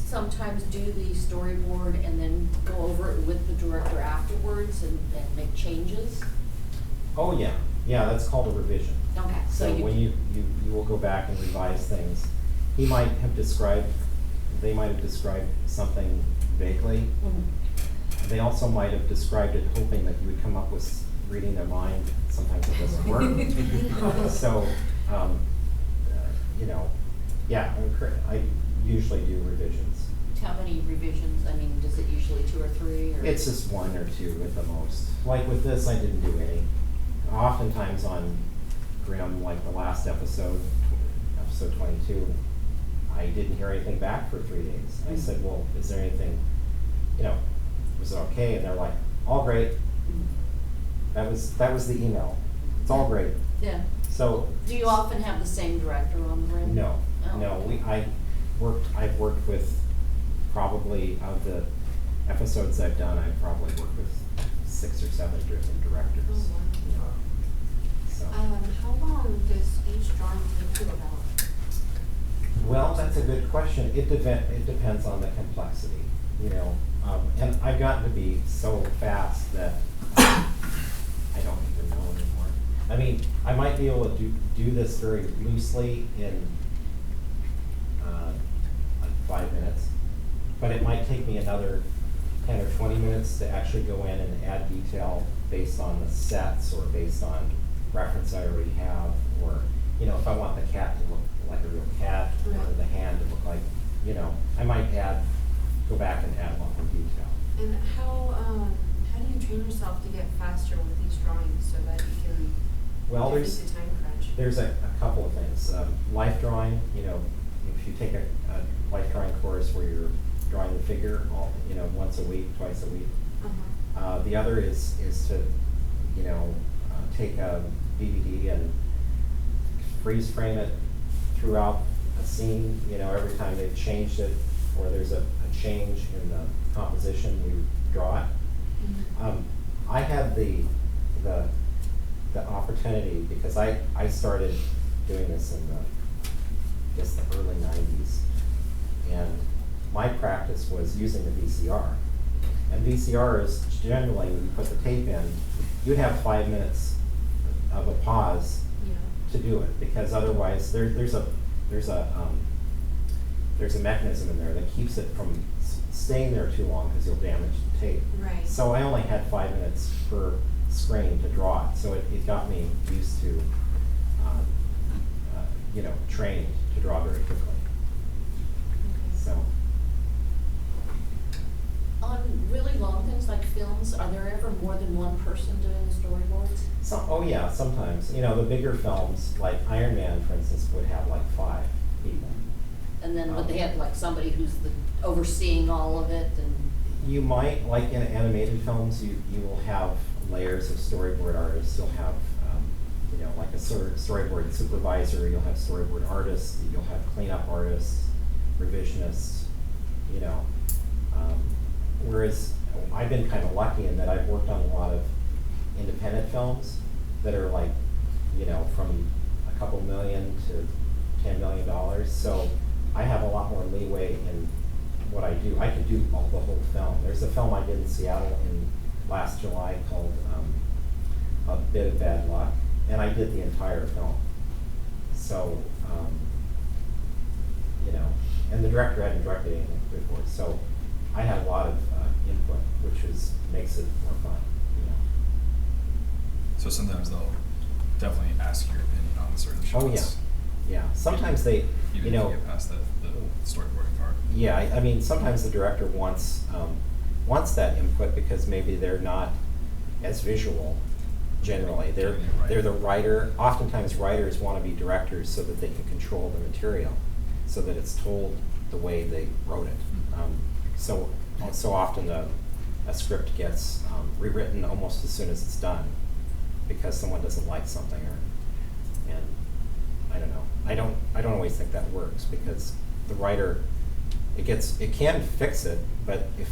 sometimes do the storyboard and then go over it with the director afterwards and make changes? Oh, yeah, that's called a revision. Okay, So when you will go back and revise things, they might have described something vaguely. Mhm. They also might have described it hoping that you would come up with reading their mind. Sometimes it doesn't work. So, yeah, I usually do revisions. How many revisions? I mean, does it usually 2 or 3? Or? It's just 1 or 2 at the most. Like with this, I didn't do any. Oftentimes on Grimm, like the last episode 22, I didn't hear anything back for 3 days. I said, well, is there anything, was it okay? And they're like, all great. That was the email. It's all great. Yeah. So. Do you often have the same director on the room? No, Oh, no. okay. I've worked with, probably of the episodes I've done, I've probably worked with 6 or 7 different directors. Oh, wow. So. How long does each drawing take to develop? Well, that's a good question. It depends on the complexity, and I've gotten to be so fast that I don't even know anymore. I mean, I might be able to do this very loosely in like 5 minutes, but it might take me another 10 or 20 minutes to actually go in and add detail based on the sets or based on reference I already have, or if I want the cat to look like a real cat, or Right. the hand to look like, I might go back and add a lot more detail. And how do you train yourself to get faster with each drawing so that you can Well, defeat the time crunch? There's a couple of things. Life drawing, if you take a life drawing course where you're drawing the figure, once a week, twice a week. Uh-huh. The other is to, take a DVD and freeze frame it throughout a scene. Every time they've changed it or there's a change in the composition, you draw it. Mhm. I had the opportunity because I started doing this in the early 90s, and my practice was using the VCR. And VCRs, generally, when you put the tape in, you'd have 5 minutes of a pause Yeah. to do it, because otherwise there's a mechanism in there that keeps it from staying there too long because you'll damage the tape. Right. So I only had 5 minutes per screen to draw it, so it got me used to, trained to draw very quickly. Okay. So. On really long things like films, are there ever more than one person doing the storyboards? Oh yeah, sometimes. The bigger films, like Iron Man, for instance, would have like 5 people. And then would they have like somebody who's overseeing all of it and? You might, like in animated films, you will have layers of storyboard artists. You'll have, like a storyboard supervisor. You'll have storyboard artists. You'll have cleanup artists, revisionists. Whereas I've been kind of lucky in that I've worked on a lot of independent films that are like, from a couple million to $10 million. So I have a lot more leeway in what I do. I could do the whole film. There's a film I did in Seattle in last July called A Bit of Bad Luck, and I did the entire film. So, and the director hadn't directed anything before, so I had a lot of input, which makes it more fun. So sometimes they'll definitely ask your opinion on certain shots. Oh yeah. Sometimes they, Even if you get past the storyboarding part. Yeah, I mean, sometimes the director wants that input because maybe they're not as visual. Generally, they're the writer. Oftentimes, writers want to be directors so that they can control the material, so that it's told the way they wrote it. So often a script gets rewritten almost as soon as it's done because someone doesn't like something, and I don't know. I don't always think that works because the writer it can fix it, but if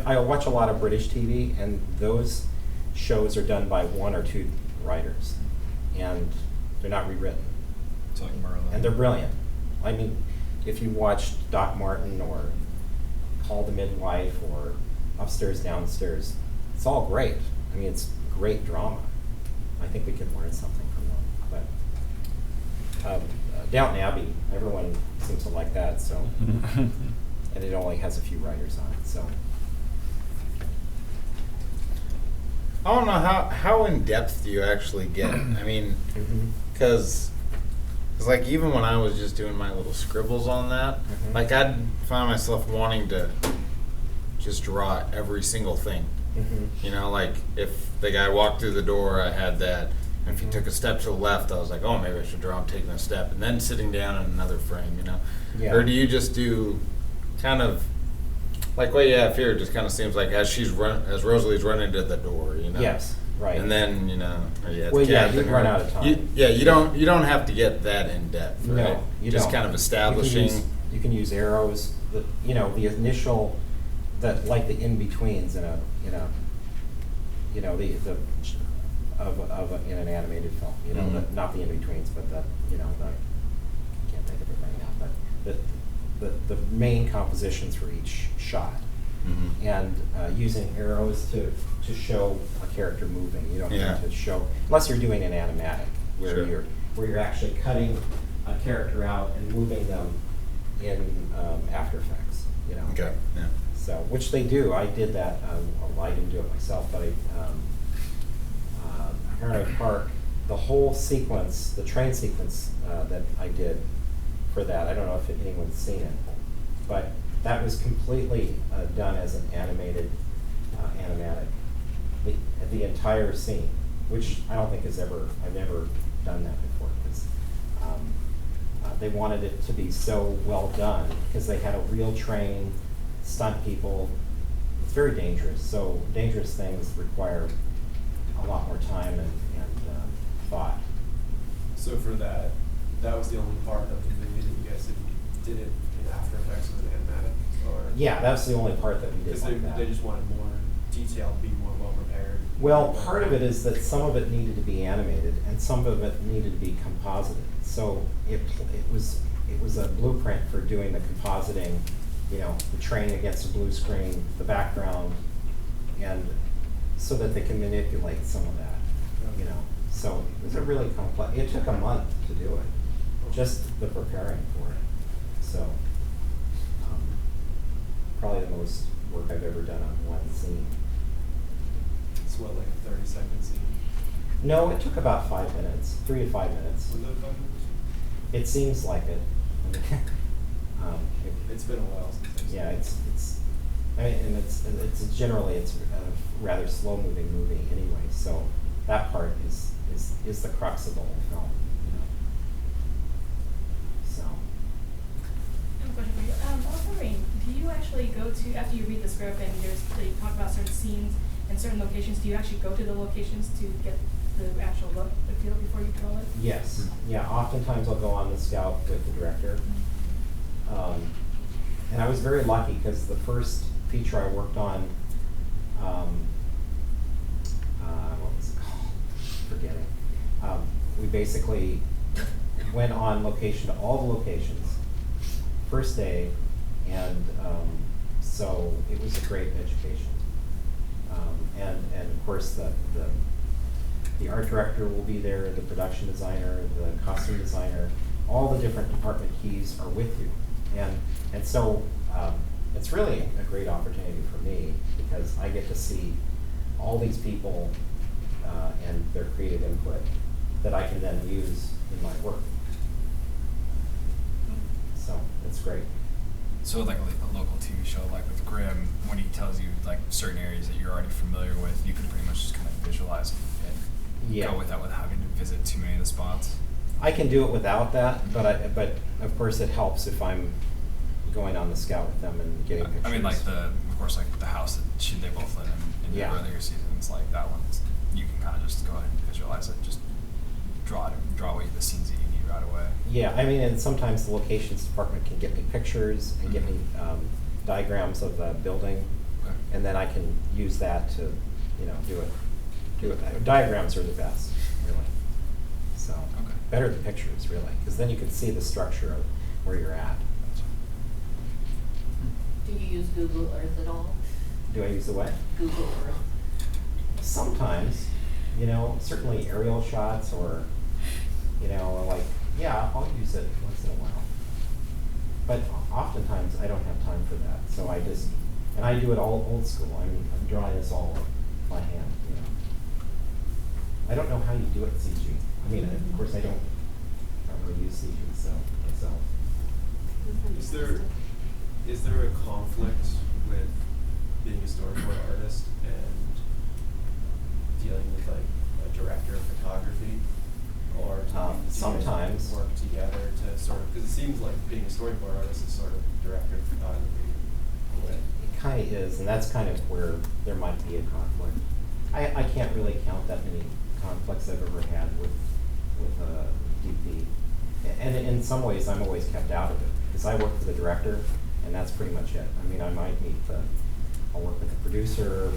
I watch a lot of British TV, and those shows are done by 1 or 2 writers, and they're not rewritten. So like Merlin. And they're brilliant. I mean, if you watched Doc Martin or Call the Midwife or Upstairs, Downstairs, it's all great. I mean, it's great drama. I think we could learn something from them. But Downton Abbey, everyone seems to like that, so. And it only has a few writers on it, so. I don't know how in depth do you actually get? I mean, because like even when I was just doing my little scribbles on that, like I'd find myself wanting to just draw every single thing. You know, like if the guy walked through the door, I had that. And if he took a step to the left, I was like, oh, maybe I should draw him taking a step, and then sitting down in another frame. You know, Yeah. Or do you just do kind of like what you have here? Just kind of seems like as Rosalie's running to the door, you know. Yes, right. And then you know, or you had Well, the yeah, captain you'd run or- out of time. you don't have to get that in depth, right? No, you just don't. kind of establishing. You can use arrows, the initial, like the in-betweens in in an animated film, not the in-betweens, but I can't think of it right now, but the main compositions for each shot. And using arrows to show a character moving. You don't Yeah. need to show, unless you're doing an animatic, Sure. where you're actually cutting a character out and moving them in After Effects, Okay. Yeah. So, which they do. I did that. Well, I didn't do it myself, but Paradise Park, the whole sequence, the train sequence that I did for that. I don't know if anyone's seen it, but that was completely done as an animated animatic. The entire scene, which I don't think I've never done that before, because they wanted it to be so well done, because they had a real train, stunt people. It's very dangerous, so dangerous things require a lot more time and thought. So for that was the only part of the movie that you guys did it in After Effects with an animatic, or? Yeah, that's the only part that we did Because like that. they just wanted more detail, be more well prepared. Well, part of it is that some of it needed to be animated and some of it needed to be composited. So it was a blueprint for doing the compositing, the train against the blue screen, the background, and so that they can manipulate some of that, So it was a really complex, it took a month to do it, just the preparing for it. So probably the most work I've ever done on one scene. It's what, like a 30-second scene? No, it took about 5 minutes, 3 to 5 minutes. Was it 5 minutes? It seems like it. It's been a while since I've seen Yeah, it. and it's generally a rather slow moving movie anyway, so that part is the crux of the whole film, So. I have a question for you. I was wondering, do you actually go to, after you read the script and you talk about certain scenes and certain locations, do you actually go to the locations to get the actual look, the feel before you draw it? Yes, yeah, oftentimes I'll go on the scout with the director. And I was very lucky, because the first feature I worked on, what was it called? Forgetting. We basically went on location to all the locations, first day, and so it was a great education. And of course the art director will be there, the production designer, the costume designer, all the different department keys are with you. And so it's really a great opportunity for me, because I get to see all these people and their creative input that I can then use in my work. So it's great. So like a local TV show, like with Grimm, when he tells you like certain areas that you're already familiar with, you can pretty much just kind of visualize and Yeah. go without having to visit too many of the spots. I can do it without that, but of course it helps if I'm going on the scout with them and getting pictures. I mean, like of course, like the house that they both live in the Yeah. earlier seasons, like that one, you can kind of just go ahead and visualize it, just draw away the scenes that you need right away. Yeah, I mean, and sometimes the locations department can get me pictures and get me diagrams of the building, Okay. and then I can use that to, do it. Diagrams are the best, really. So Okay. better than pictures, really, because then you can see the structure of where you're at. Do you use Google Earth at all? Do I use the what? Google Earth? Sometimes, certainly aerial shots or, like, yeah, I'll use it once in a while. But oftentimes I don't have time for that, so and I do it all old school. I'm drawing this all by hand, I don't know how you do it in CG. I mean, of course I don't really use CG, so myself. Is there a conflict with being a storyboard artist and dealing with like a director of photography, or do you sometimes work together to sort of, because it seems like being a storyboard artist is sort of director of photography in a way. It kind of is, and that's kind of where there might be a conflict. I can't really count that many conflicts I've ever had with DP, and in some ways I'm always kept out of it because I work for the director, and that's pretty much it. I mean, I might I'll work with the producer,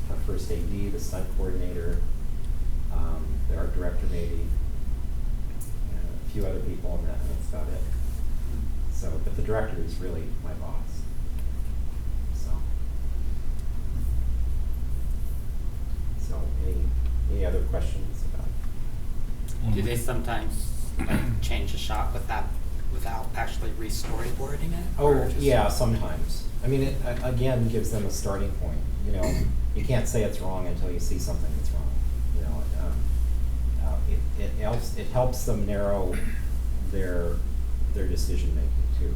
our first AD, the stunt coordinator, the art director maybe, and a few other people, and that's about it. So, but the director is really my boss. So any other questions about it? Do they sometimes change a shot without actually re-storyboarding it? Oh, Or just- yeah, sometimes. I mean, it again gives them a starting point. You can't say it's wrong until you see something that's wrong. It helps them narrow their decision making too.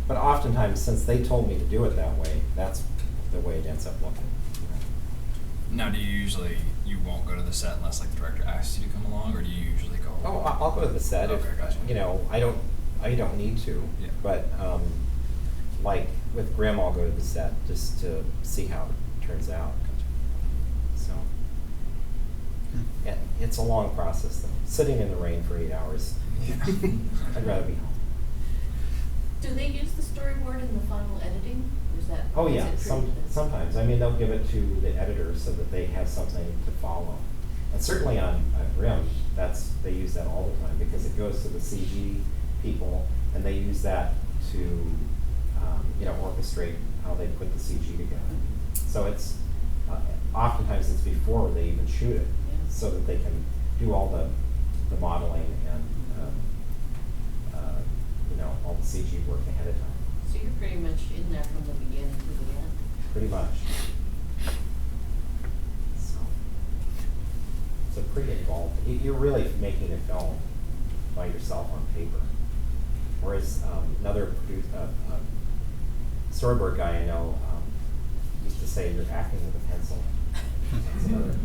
But oftentimes, since they told me to do it that way, that's the way it ends up looking. Now, you won't go to the set unless like the director asks you to come along, or do you usually go? Oh, I'll go to the set if, Okay, gotcha. I don't need to. Yeah. But, like with Grimm, I'll go to the set just to see how it turns out. So, yeah, it's a long process though. Sitting in the rain for 8 hours, I'd rather be home. Do they use the storyboard in the final editing, or is that? Oh, is yeah, it treated as- sometimes. I mean, they'll give it to the editor so that they have something to follow. And certainly on Grimm, they use that all the time because it goes to the CG people, and they use that to, orchestrate how they put the CG together. So it's, oftentimes it's before they even shoot it, Yeah. so that they can do all the modeling and, all the CG work ahead of time. So you're pretty much in there from the beginning to the end. Pretty much. So pretty involved. You're really making a film by yourself on paper. Whereas another storyboard guy I know used to say you're acting with a pencil. That's another.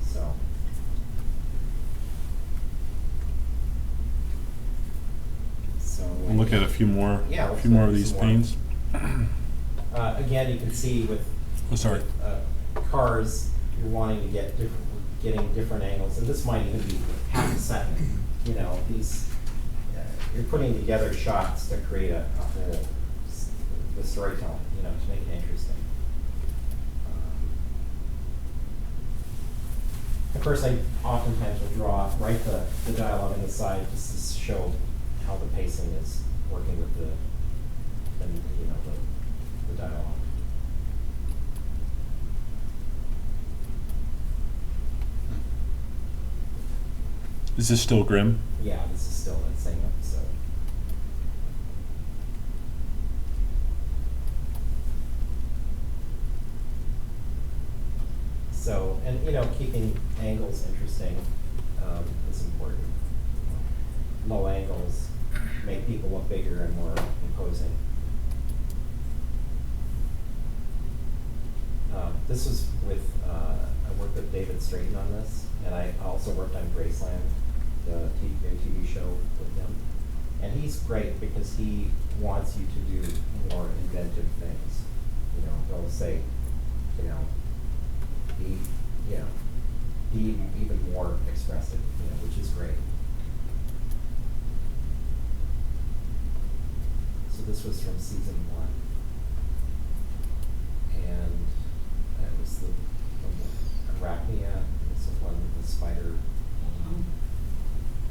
So. We'll look at a few more. Yeah, a let's few look more at of these some more. paints. Again, you can see with, Oh, sorry. with cars, you're wanting to getting different angles, and this might even be half a second. These you're putting together shots to create a whole the storytelling, to make it interesting. Of course, I oftentimes will write the dialogue on the side just to show how the pacing is working with the dialogue. Is this still Grimm? Yeah, this is still that same episode. So, and keeping angles interesting is important. Low angles make people look bigger and more imposing. This was with, I worked with David Straighten on this, and I also worked on Graceland, the new TV show with him. And he's great because he wants you to do more inventive things. He'll say, be even more expressive, which is great. So this was from season 1.